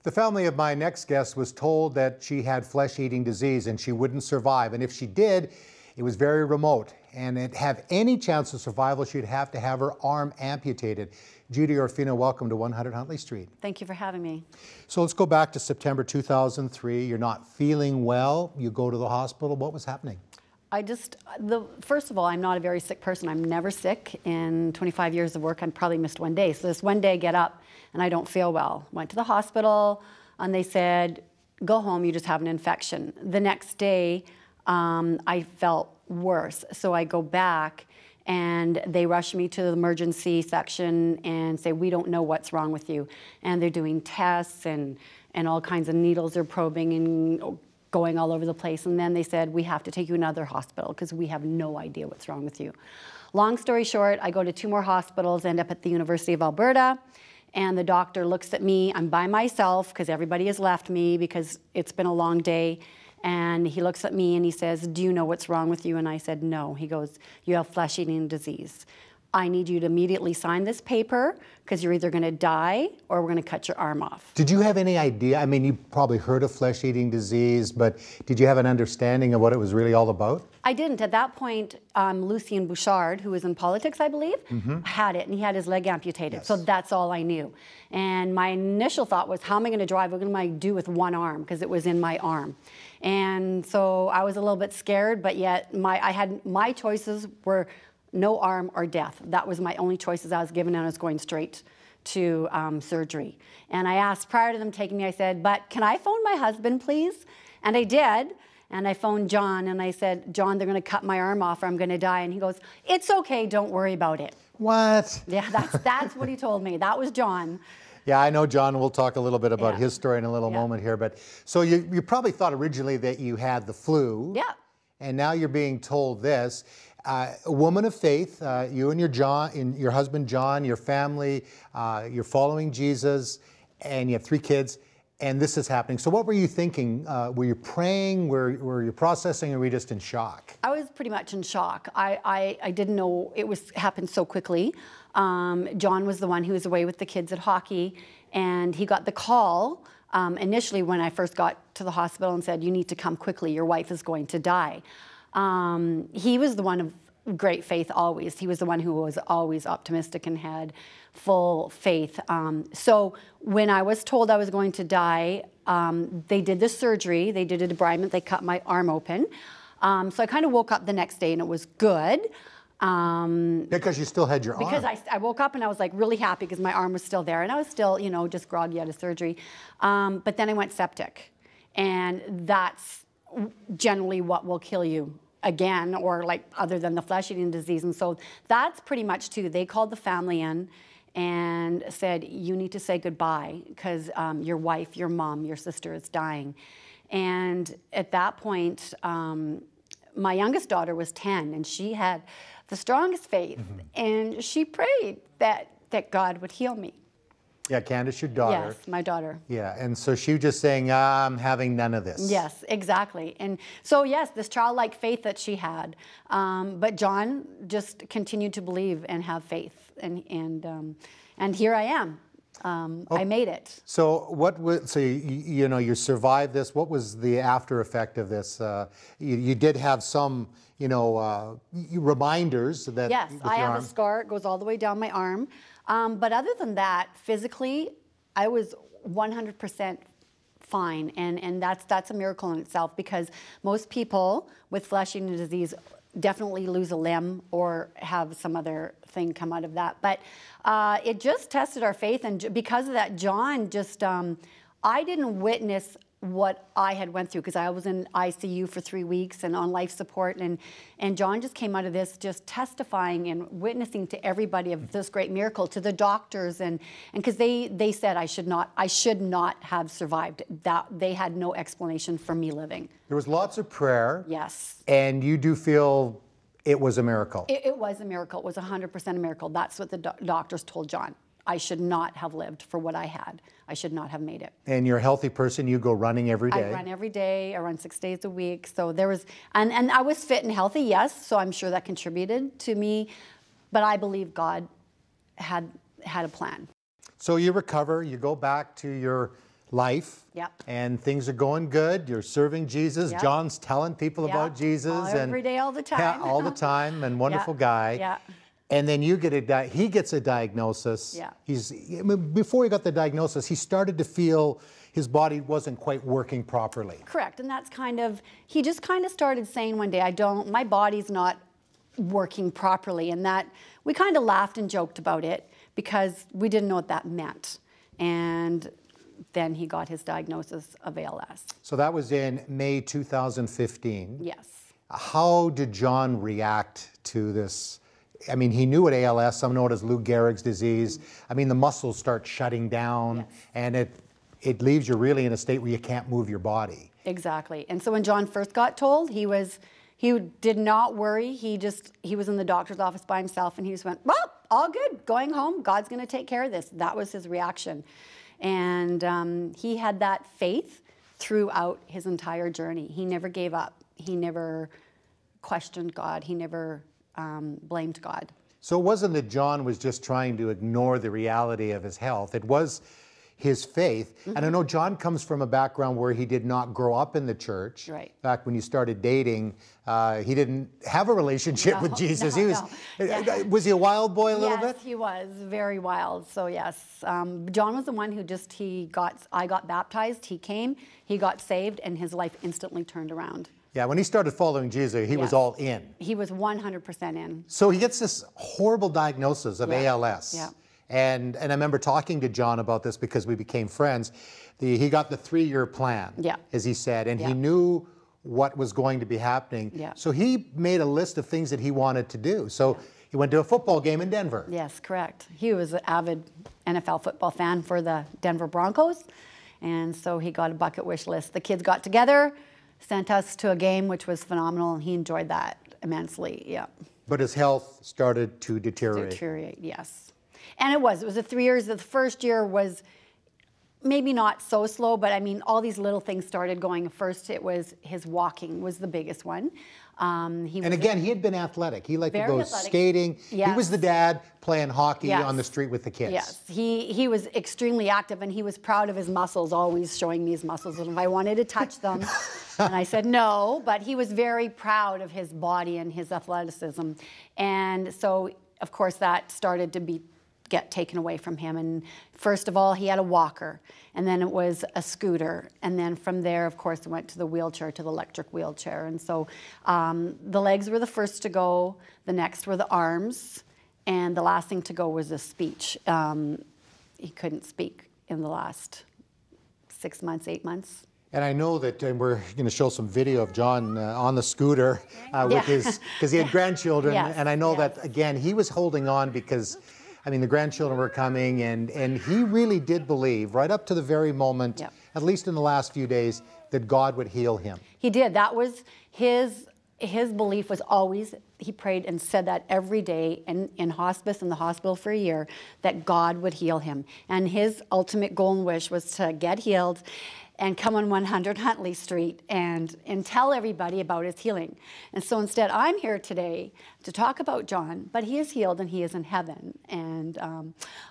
The family of my next guest was told that she had flesh-eating disease and she wouldn't survive. And if she did, it was very remote. And to have any chance of survival, she'd have to have her arm amputated. Judee Orfino, welcome to 100 Huntley Street. Thank you for having me. So let's go back to September 2003. You're not feeling well. You go to the hospital. What was happening? First of all, I'm not a very sick person. I'm never sick. In 25 years of work, I probably missed one day. So this one day I get up and I don't feel well. Went to the hospital and they said, go home, you just have an infection. The next day, I felt worse. So I go back and they rush me to the emergency section and say, we don't know what's wrong with you. And they're doing tests and all kinds of needles they're probing and going all over the place. And then they said, we have to take you to another hospital because we have no idea what's wrong with you. Long story short, I go to 2 more hospitals, end up at the University of Alberta, and the doctor looks at me. I'm by myself because everybody has left me because it's been a long day. And he looks at me and he says, do you know what's wrong with you? And I said, no. He goes, you have flesh-eating disease. I need you to immediately sign this paper because you're either going to die or we're going to cut your arm off. Did you have any idea? I mean, you probably heard of flesh-eating disease, but did you have an understanding of what it was really all about? I didn't. At that point, Lucien Bouchard, who was in politics, I believe, had it, and he had his leg amputated. Yes. So that's all I knew. And my initial thought was, how am I going to drive? What am I going to do with one arm? Because it was in my arm. And so I was a little bit scared, but yet my choices were no arm or death. That was my only choices I was given, and I was going straight to surgery. And I asked, prior to them taking me, I said, but can I phone my husband, please? And I did. And I phoned John, and I said, John, they're going to cut my arm off or I'm going to die. And he goes, it's okay, don't worry about it. What? Yeah, that's what he told me. That was John. Yeah, I know John. We'll talk a little bit about his story in a little moment here. But so you probably thought originally that you had the flu. Yeah. And now you're being told this. A woman of faith, you and your husband John, your family, you're following Jesus, and you have 3 kids, and this is happening. So what were you thinking? Were you praying? Were you processing, or were you just in shock? I was pretty much in shock. I didn't know it happened so quickly. John was the one who was away with the kids at hockey, and he got the call initially when I first got to the hospital and said, you need to come quickly, your wife is going to die. He was the one of great faith always. He was the one who was always optimistic and had full faith. So when I was told I was going to die, they did the surgery. They did a debridement. They cut my arm open. So I kind of woke up the next day and it was good. Because you still had your arm. Because I woke up and I was like really happy because my arm was still there. And I was still, you know, just groggy out of surgery. But then I went septic. And that's generally what will kill you again, or like other than the flesh-eating disease. And so that's pretty much too. They called the family in and said, you need to say goodbye because your wife, your mom, your sister is dying. And at that point, my youngest daughter was 10 and she had the strongest faith. And she prayed that God would heal me. Yeah, Candace, your daughter. Yes, my daughter. Yeah, and so she was just saying, I'm having none of this. Yes, exactly. And so, yes, this childlike faith that she had. But John just continued to believe and have faith. And here I am. I made it. So you know, you survived this. What was the after effect of this? You did have some, you know, reminders that. Yes, I have a scar. It goes all the way down my arm. But other than that, physically, I was 100% fine, and that's a miracle in itself because most people with flesh-eating disease definitely lose a limb or have some other thing come out of that. But it just tested our faith, and because of that, John just, I didn't witness what I had went through because I was in ICU for 3 weeks and on life support, and John just came out of this just testifying and witnessing to everybody of this great miracle, to the doctors, and because they said I should not have survived. That they had no explanation for me living. There was lots of prayer. Yes. And you do feel it was a miracle. It was a miracle. It was 100% a miracle. That's what the doctors told John. I should not have lived for what I had. I should not have made it. And you're a healthy person. You go running every day. I run every day. I run 6 days a week. So there was, and I was fit and healthy, yes. So I'm sure that contributed to me. But I believe God had a plan. So you recover. You go back to your life. Yep. And things are going good. You're serving Jesus. Yep. John's telling people Yep. about Jesus. Every day, all the time. Yeah, all the time, and wonderful guy. Yeah. And then you get he gets a diagnosis. Yeah. Before he got the diagnosis, he started to feel his body wasn't quite working properly. Correct, and that's he just kind of started saying one day, my body's not working properly, and that we kind of laughed and joked about it because we didn't know what that meant. And then he got his diagnosis of ALS. So that was in May 2015. Yes. How did John react to this? I mean, he knew what ALS, some know it as Lou Gehrig's disease. I mean, the muscles start shutting down, Yes. and it leaves you really in a state where you can't move your body. Exactly. And so when John first got told, he did not worry. He was in the doctor's office by himself, and he just went, well, all good, going home. God's going to take care of this. That was his reaction. And he had that faith throughout his entire journey. He never gave up. He never questioned God. He never blamed God. So it wasn't that John was just trying to ignore the reality of his health. It was his faith. Mm-hmm. And I know John comes from a background where he did not grow up in the church. Right. In fact, when you started dating, he didn't have a relationship with Jesus. Was he a wild boy a little bit? Yes, he was very wild. So yes, John was the one who I got baptized, he came, he got saved, and his life instantly turned around. Yeah, when he started following Jesus, he was all in. He was 100% in. So he gets this horrible diagnosis of ALS. Yeah. And I remember talking to John about this because we became friends. He got the 3-year plan, as he said, and he knew what was going to be happening. Yeah. So he made a list of things that he wanted to do. So he went to a football game in Denver. Yes, correct. He was an avid NFL football fan for the Denver Broncos, and so he got a bucket wish list. The kids got together, sent us to a game, which was phenomenal, and he enjoyed that immensely, yeah. But his health started to deteriorate. Deteriorate, yes. And it was a 3 years. The first year was maybe not so slow, but I mean, all these little things started going. First, it was his walking was the biggest one. He had been athletic. He liked to go skating. Yes. He was the dad playing hockey on the street with the kids. Yes, he was extremely active, and he was proud of his muscles, always showing me his muscles. And if I wanted to touch them, and I said no, but he was very proud of his body and his athleticism. And so, of course, that started to get taken away from him. And first of all, he had a walker, and then it was a scooter, and then from there, of course, it went to the wheelchair, to the electric wheelchair. And so the legs were the first to go, the next were the arms, and the last thing to go was the speech. He couldn't speak in the last 6 months, 8 months. And I know that we're going to show some video of John on the scooter because he had grandchildren. Yes, and I know that, again, he was holding on because, I mean, the grandchildren were coming, and he really did believe, right up to the very moment, at least in the last few days, that God would heal him. He did. That was his belief was always, he prayed and said that every day in hospice, in the hospital for a year, that God would heal him. And his ultimate goal and wish was to get healed and come on 100 Huntley Street and tell everybody about his healing. And so instead, I'm here today to talk about John, but he is healed and he is in heaven. And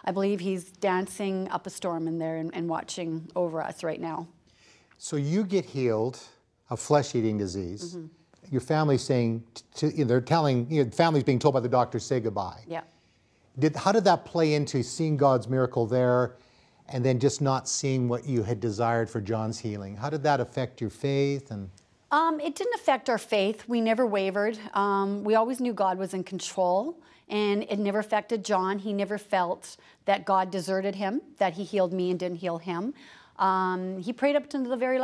I believe he's dancing up a storm in there and watching over us right now. So you get healed of flesh-eating disease. Mm-hmm. Your family's saying, they're telling, family's being told by the doctor, say goodbye. Yeah. How did that play into seeing God's miracle there and then just not seeing what you had desired for John's healing? How did that affect your faith? And it didn't affect our faith. We never wavered. We always knew God was in control, and it never affected John. He never felt that God deserted him, that he healed me and didn't heal him. He prayed up to the very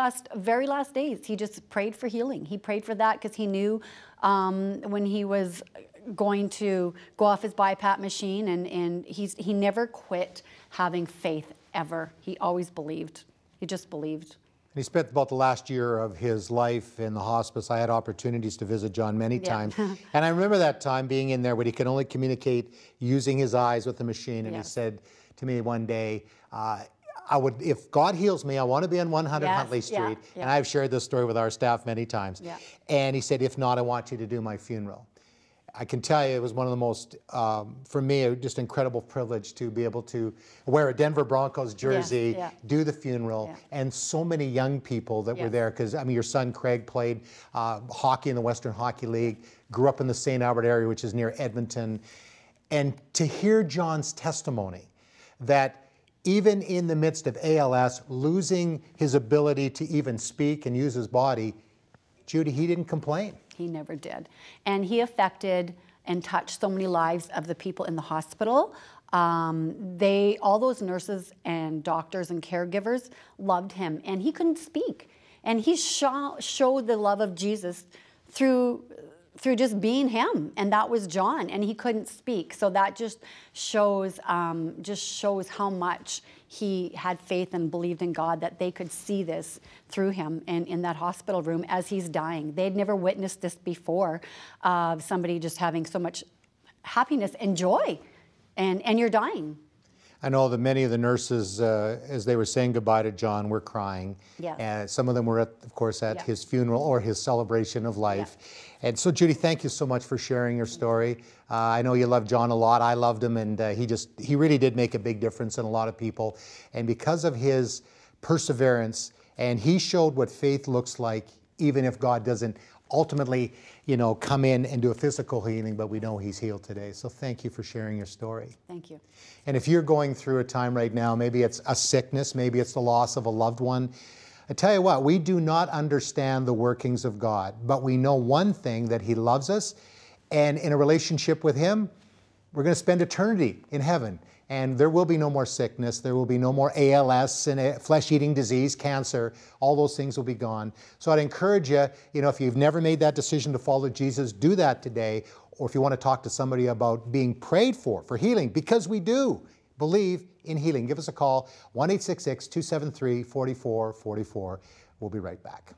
last days. He just prayed for healing. He prayed for that because he knew when he was going to go off his BiPAP machine, and he never quit having faith ever. He always believed. He just believed. He spent about the last year of his life in the hospice. I had opportunities to visit John many times. And I remember that time being in there when he could only communicate using his eyes with the machine. And he said to me one day, if God heals me, I want to be on 100 Huntley Street. And I've shared this story with our staff many times. And he said, if not, I want you to do my funeral. I can tell you it was one of the most, for me, just incredible privilege to be able to wear a Denver Broncos jersey, yeah. do the funeral, and so many young people that were there. Because, I mean, your son Craig played hockey in the Western Hockey League, grew up in the St. Albert area, which is near Edmonton. And to hear John's testimony that even in the midst of ALS, losing his ability to even speak and use his body, Judee, he didn't complain. He never did. And he affected and touched so many lives of the people in the hospital. All those nurses and doctors and caregivers loved him, and he couldn't speak. And he showed the love of Jesus through just being him, and that was John, and he couldn't speak. So that just shows how much he had faith and believed in God, that they could see this through him and in that hospital room as he's dying. They'd never witnessed this before, of somebody just having so much happiness and joy, and you're dying. I know that many of the nurses, as they were saying goodbye to John, were crying. Yes. Some of them were, of course, at his funeral or his celebration of life. And so, Judee, thank you so much for sharing your story. I know you love John a lot. I loved him, and he really did make a big difference in a lot of people. And because of his perseverance, and he showed what faith looks like, even if God doesn't ultimately, come in and do a physical healing, but we know he's healed today. So thank you for sharing your story. Thank you. And if you're going through a time right now, maybe it's a sickness, maybe it's the loss of a loved one, I tell you what, we do not understand the workings of God, but we know one thing, that he loves us, and in a relationship with him, we're going to spend eternity in heaven. And there will be no more sickness. There will be no more ALS and flesh-eating disease, cancer. All those things will be gone. So I'd encourage you, if you've never made that decision to follow Jesus, do that today. Or if you want to talk to somebody about being prayed for healing, because we do believe in healing, give us a call, 1-866-273-4444. We'll be right back.